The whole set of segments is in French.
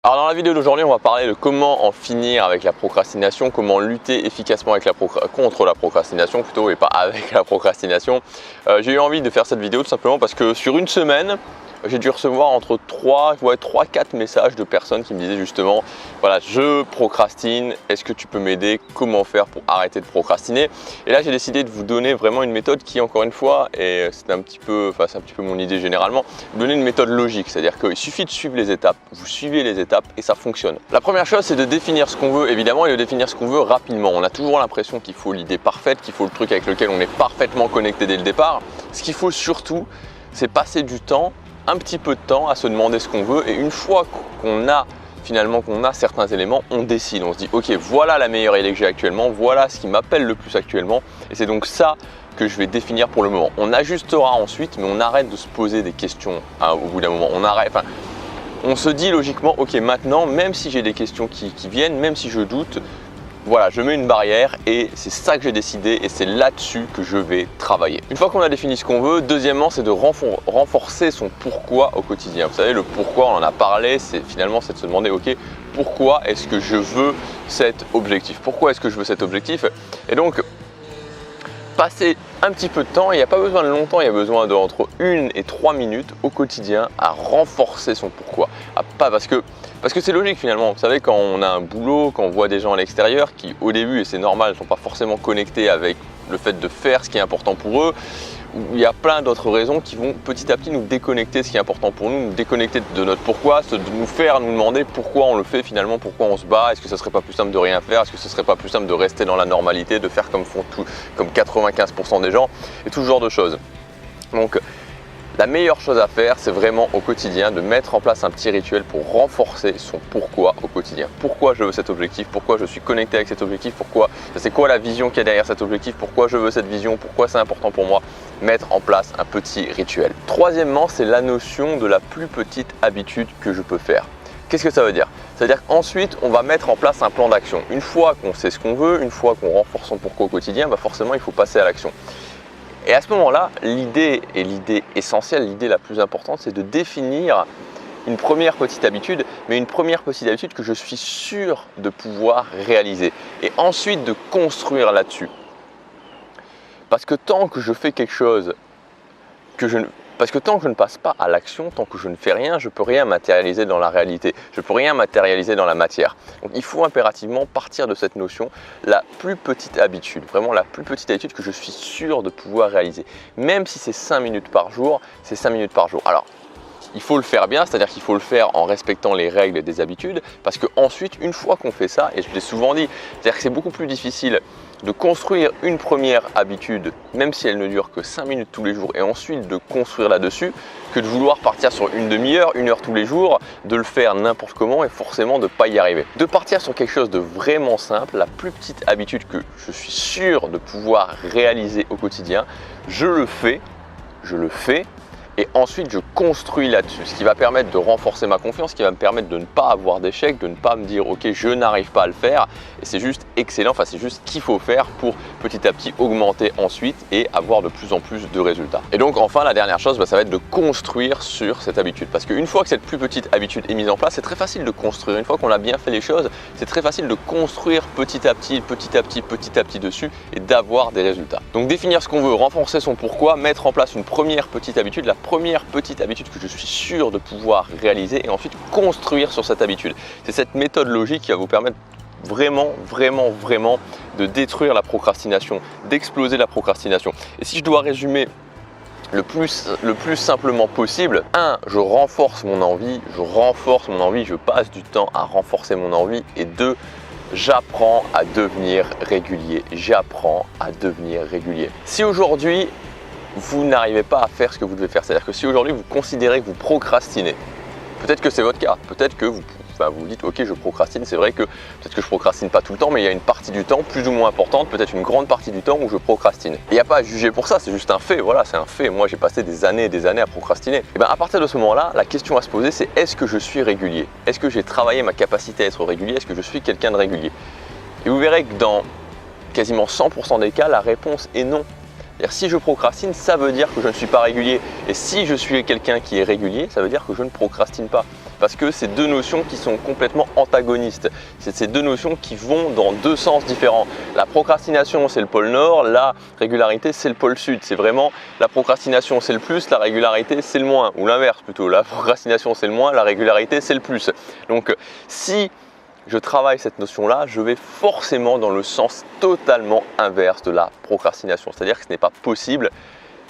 Alors dans la vidéo d'aujourd'hui, on va parler de comment en finir avec la procrastination, comment lutter efficacement avec contre la procrastination plutôt et pas avec la procrastination. J'ai eu envie de faire cette vidéo tout simplement parce que sur une semaine, j'ai dû recevoir entre 3-4 messages de personnes qui me disaient justement voilà, je procrastine, est-ce que tu peux m'aider, comment faire pour arrêter de procrastiner? Et là j'ai décidé de vous donner vraiment une méthode qui, encore une fois, et c'est un petit peu mon idée généralement, vous donner une méthode logique, c'est-à-dire qu'il suffit de suivre les étapes, vous suivez les étapes et ça fonctionne. La première chose, c'est de définir ce qu'on veut évidemment et de définir ce qu'on veut rapidement. On a toujours l'impression qu'il faut l'idée parfaite, qu'il faut le truc avec lequel on est parfaitement connecté dès le départ. Ce qu'il faut surtout, c'est passer du temps, un petit peu de temps à se demander ce qu'on veut, et une fois qu'on a certains éléments, on décide, on se dit ok, voilà la meilleure idée que j'ai actuellement, voilà ce qui m'appelle le plus actuellement, et c'est donc ça que je vais définir pour le moment. On ajustera ensuite, mais on arrête de se poser des questions au bout d'un moment. On se dit logiquement ok, maintenant, même si j'ai des questions qui viennent, même si je doute, voilà, je mets une barrière et c'est ça que j'ai décidé et c'est là-dessus que je vais travailler. Une fois qu'on a défini ce qu'on veut, deuxièmement, c'est de renforcer son pourquoi au quotidien. Vous savez, le pourquoi, on en a parlé, c'est de se demander, ok, pourquoi est-ce que je veux cet objectif? Pourquoi est-ce que je veux cet objectif? Et donc, passer un petit peu de temps, il n'y a pas besoin de longtemps, il y a besoin entre 1 et 3 minutes au quotidien à renforcer son pourquoi. Parce que c'est logique finalement, vous savez, quand on a un boulot, quand on voit des gens à l'extérieur qui au début, et c'est normal, ne sont pas forcément connectés avec le fait de faire ce qui est important pour eux, il y a plein d'autres raisons qui vont petit à petit nous déconnecter de ce qui est important pour nous déconnecter de notre pourquoi, de nous faire nous demander pourquoi on le fait finalement, pourquoi on se bat, est-ce que ce serait pas plus simple de rien faire, est-ce que ce serait pas plus simple de rester dans la normalité, de faire comme 95% des gens, et tout ce genre de choses. Donc la meilleure chose à faire, c'est vraiment au quotidien de mettre en place un petit rituel pour renforcer son pourquoi au quotidien. Pourquoi je veux cet objectif, pourquoi je suis connecté avec cet objectif, pourquoi c'est quoi la vision qu'il y a derrière cet objectif, pourquoi je veux cette vision, pourquoi c'est important pour moi. Mettre en place un petit rituel. Troisièmement, c'est la notion de la plus petite habitude que je peux faire. Qu'est-ce que ça veut dire? C'est-à-dire qu'ensuite, on va mettre en place un plan d'action. Une fois qu'on sait ce qu'on veut, une fois qu'on renforce son pourquoi au quotidien, forcément, il faut passer à l'action. Et à ce moment-là, l'idée essentielle, l'idée la plus importante, c'est de définir une première petite habitude, mais une première petite habitude que je suis sûr de pouvoir réaliser. Et ensuite de construire là-dessus. Parce que tant que je fais quelque chose Parce que tant que je ne passe pas à l'action, tant que je ne fais rien, je ne peux rien matérialiser dans la réalité, je ne peux rien matérialiser dans la matière. Donc il faut impérativement partir de cette notion, la plus petite habitude, vraiment la plus petite habitude que je suis sûr de pouvoir réaliser. Même si c'est 5 minutes par jour, c'est 5 minutes par jour. Alors, il faut le faire bien, c'est-à-dire qu'il faut le faire en respectant les règles des habitudes, parce qu'ensuite, une fois qu'on fait ça, et je l'ai souvent dit, c'est-à-dire que c'est beaucoup plus difficile de construire une première habitude, même si elle ne dure que 5 minutes tous les jours, et ensuite de construire là-dessus, que de vouloir partir sur une demi-heure, 1 heure tous les jours, de le faire n'importe comment et forcément de ne pas y arriver. De partir sur quelque chose de vraiment simple, la plus petite habitude que je suis sûr de pouvoir réaliser au quotidien, je le fais, et ensuite je construis là-dessus, ce qui va permettre de renforcer ma confiance, ce qui va me permettre de ne pas avoir d'échec, de ne pas me dire ok, je n'arrive pas à le faire, et c'est juste excellent, c'est juste ce qu'il faut faire pour petit à petit augmenter ensuite et avoir de plus en plus de résultats. Et donc enfin la dernière chose, ça va être de construire sur cette habitude, parce qu'une fois que cette plus petite habitude est mise en place, c'est très facile de construire. Une fois qu'on a bien fait les choses, c'est très facile de construire petit à petit dessus et d'avoir des résultats. Donc définir ce qu'on veut, renforcer son pourquoi, mettre en place une première petite habitude, la première petite habitude que je suis sûr de pouvoir réaliser, et ensuite construire sur cette habitude. C'est cette méthode logique qui va vous permettre vraiment de détruire la procrastination, d'exploser la procrastination. Et si je dois résumer le plus simplement possible, 1, je renforce mon envie, je passe du temps à renforcer mon envie, et 2, j'apprends à devenir régulier, Si aujourd'hui, vous n'arrivez pas à faire ce que vous devez faire, c'est-à-dire que si aujourd'hui vous considérez que vous procrastinez, peut-être que c'est votre cas, peut-être que vous vous dites ok, je procrastine, c'est vrai que peut-être que je procrastine pas tout le temps, mais il y a une partie du temps plus ou moins importante, peut-être une grande partie du temps où je procrastine. Et il n'y a pas à juger pour ça, c'est juste un fait, voilà, c'est un fait. Moi j'ai passé des années et des années à procrastiner. Et bien à partir de ce moment-là, la question à se poser, c'est est-ce que je suis régulier? Est-ce que j'ai travaillé ma capacité à être régulier? Est-ce que je suis quelqu'un de régulier? Et vous verrez que dans quasiment 100% des cas, la réponse est non. C'est-à-dire, si je procrastine, ça veut dire que je ne suis pas régulier. Et si je suis quelqu'un qui est régulier, ça veut dire que je ne procrastine pas. parce que c'est deux notions qui sont complètement antagonistes. C'est ces deux notions qui vont dans deux sens différents. La procrastination, c'est le pôle nord, la régularité, c'est le pôle sud. C'est vraiment la procrastination, c'est le plus, la régularité, c'est le moins, ou l'inverse plutôt. La procrastination, c'est le moins, la régularité, c'est le plus. Donc, si je travaille cette notion-là, je vais forcément dans le sens totalement inverse de la procrastination. C'est-à-dire que ce n'est pas possible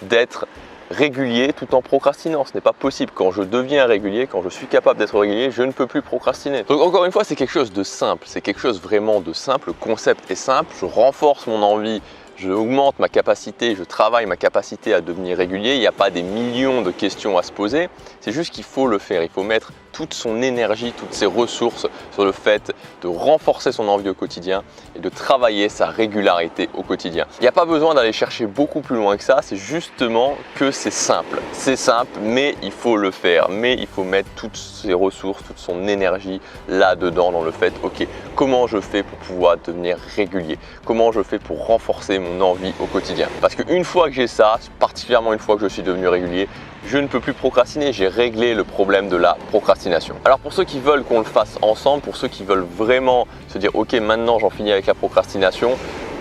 d'être régulier tout en procrastinant. Ce n'est pas possible. Quand je deviens régulier, quand je suis capable d'être régulier, je ne peux plus procrastiner. Donc encore une fois, c'est quelque chose de simple. C'est quelque chose vraiment de simple. Le concept est simple. Je renforce mon envie. Je augmente ma capacité, je travaille ma capacité à devenir régulier. Il n'y a pas des millions de questions à se poser. C'est juste qu'il faut le faire. Il faut mettre toute son énergie, toutes ses ressources sur le fait de renforcer son envie au quotidien et de travailler sa régularité au quotidien. Il n'y a pas besoin d'aller chercher beaucoup plus loin que ça. C'est justement que c'est simple. C'est simple, mais il faut le faire. Mais il faut mettre toutes ses ressources, toute son énergie là-dedans dans le fait, ok, comment je fais pour pouvoir devenir régulier? Comment je fais pour renforcer mon envie au quotidien? Parce qu'une fois que j'ai ça, particulièrement une fois que je suis devenu régulier, je ne peux plus procrastiner, j'ai réglé le problème de la procrastination. Alors pour ceux qui veulent qu'on le fasse ensemble, pour ceux qui veulent vraiment se dire ok, maintenant j'en finis avec la procrastination,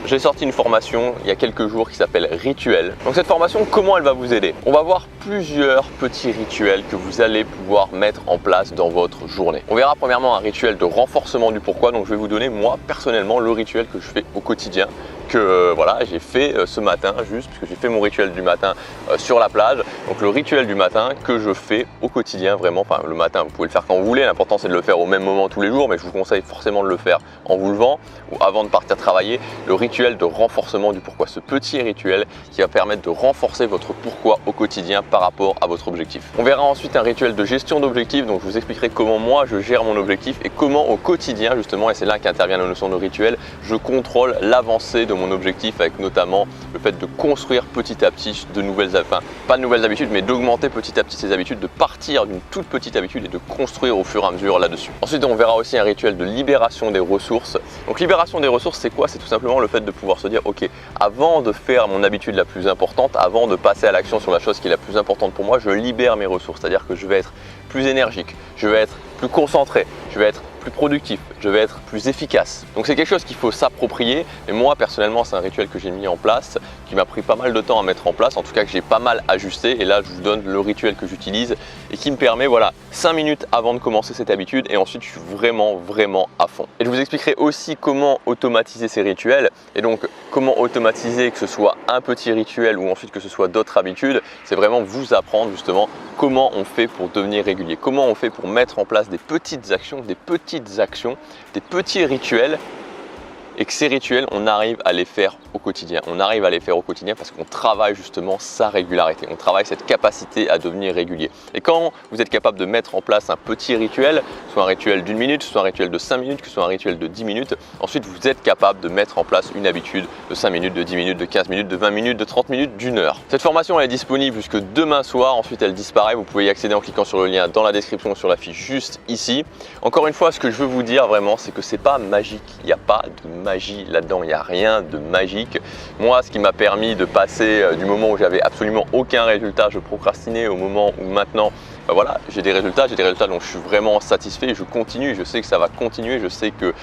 j'ai sorti une formation il y a quelques jours qui s'appelle Rituel. Donc cette formation, comment elle va vous aider? On va voir plusieurs petits rituels que vous allez pouvoir mettre en place dans votre journée. On verra premièrement un rituel de renforcement du pourquoi. Donc je vais vous donner moi personnellement le rituel que je fais au quotidien, que voilà, j'ai fait ce matin juste, puisque j'ai fait mon rituel du matin sur la plage. Donc le rituel du matin que je fais au quotidien vraiment, enfin le matin vous pouvez le faire quand vous voulez, l'important c'est de le faire au même moment tous les jours, mais je vous conseille forcément de le faire en vous levant ou avant de partir travailler. Le rituel de renforcement du pourquoi, ce petit rituel qui va permettre de renforcer votre pourquoi au quotidien par rapport à votre objectif. On verra ensuite un rituel de gestion d'objectifs, donc je vous expliquerai comment moi je gère mon objectif et comment au quotidien justement, et c'est là qu'intervient la notion de rituel, je contrôle l'avancée de mon objectif avec notamment le fait de construire petit à petit de nouvelles, enfin pas de nouvelles habitudes, mais d'augmenter petit à petit ces habitudes, de partir d'une toute petite habitude et de construire au fur et à mesure là-dessus. Ensuite, on verra aussi un rituel de libération des ressources. Donc libération des ressources, c'est quoi? C'est tout simplement le fait de pouvoir se dire ok, avant de faire mon habitude la plus importante, avant de passer à l'action sur la chose qui est la plus importante pour moi, je libère mes ressources, c'est-à-dire que je vais être plus énergique, je vais être plus concentré, je vais être plus productif, je vais être plus efficace. Donc c'est quelque chose qu'il faut s'approprier, et moi personnellement c'est un rituel que j'ai mis en place, qui m'a pris pas mal de temps à mettre en place, en tout cas que j'ai pas mal ajusté, et là je vous donne le rituel que j'utilise et qui me permet, voilà, 5 minutes avant de commencer cette habitude, et ensuite je suis vraiment à fond. Et je vous expliquerai aussi comment automatiser ces rituels, et donc comment automatiser, que ce soit un petit rituel ou ensuite que ce soit d'autres habitudes, c'est vraiment vous apprendre justement comment on fait pour devenir régulier, comment on fait pour mettre en place des petites actions, des petits rituels, et que ces rituels, on arrive à les faire au quotidien. On arrive à les faire au quotidien parce qu'on travaille justement sa régularité. On travaille cette capacité à devenir régulier. Et quand vous êtes capable de mettre en place un petit rituel, soit un rituel d'1 minute, soit un rituel de 5 minutes, que ce soit un rituel de 10 minutes, ensuite vous êtes capable de mettre en place une habitude de 5 minutes, de 10 minutes, de 15 minutes, de 20 minutes, de 30 minutes, d'1 heure. Cette formation elle est disponible jusque demain soir, ensuite elle disparaît. Vous pouvez y accéder en cliquant sur le lien dans la description ou sur la fiche juste ici. Encore une fois, ce que je veux vous dire vraiment, c'est que c'est pas magique. Il n'y a pas de magie là-dedans, il n'y a rien de magique. Moi, ce qui m'a permis de passer du moment où j'avais absolument aucun résultat, je procrastinais, au moment où maintenant, ben voilà, j'ai des résultats dont je suis vraiment satisfait, je continue, je sais que ça va continuer, je sais que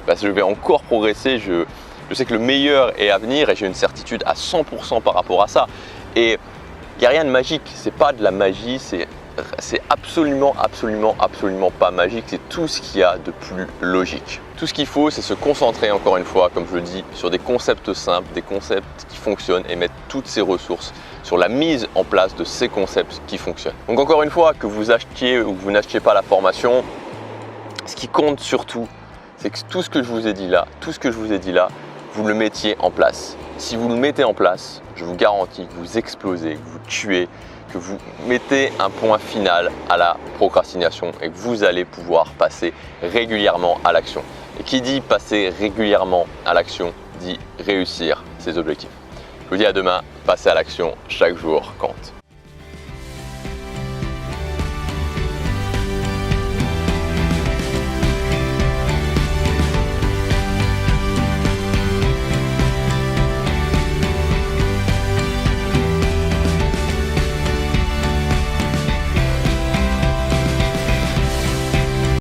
je vais encore progresser, je sais que le meilleur est à venir et j'ai une certitude à 100% par rapport à ça. Et il n'y a rien de magique, c'est pas de la magie, c'est absolument pas magique, c'est tout ce qu'il y a de plus logique. Tout ce qu'il faut, c'est se concentrer, encore une fois, comme je le dis, sur des concepts simples, des concepts qui fonctionnent et mettre toutes ses ressources sur la mise en place de ces concepts qui fonctionnent. Donc encore une fois, que vous achetiez ou que vous n'achetiez pas la formation, ce qui compte surtout, c'est que tout ce que je vous ai dit là, vous le mettiez en place. Si vous le mettez en place, je vous garantis que vous explosez, que vous tuez, que vous mettez un point final à la procrastination et que vous allez pouvoir passer régulièrement à l'action. Et qui dit passer régulièrement à l'action dit réussir ses objectifs. Je vous dis à demain, passez à l'action, chaque jour compte.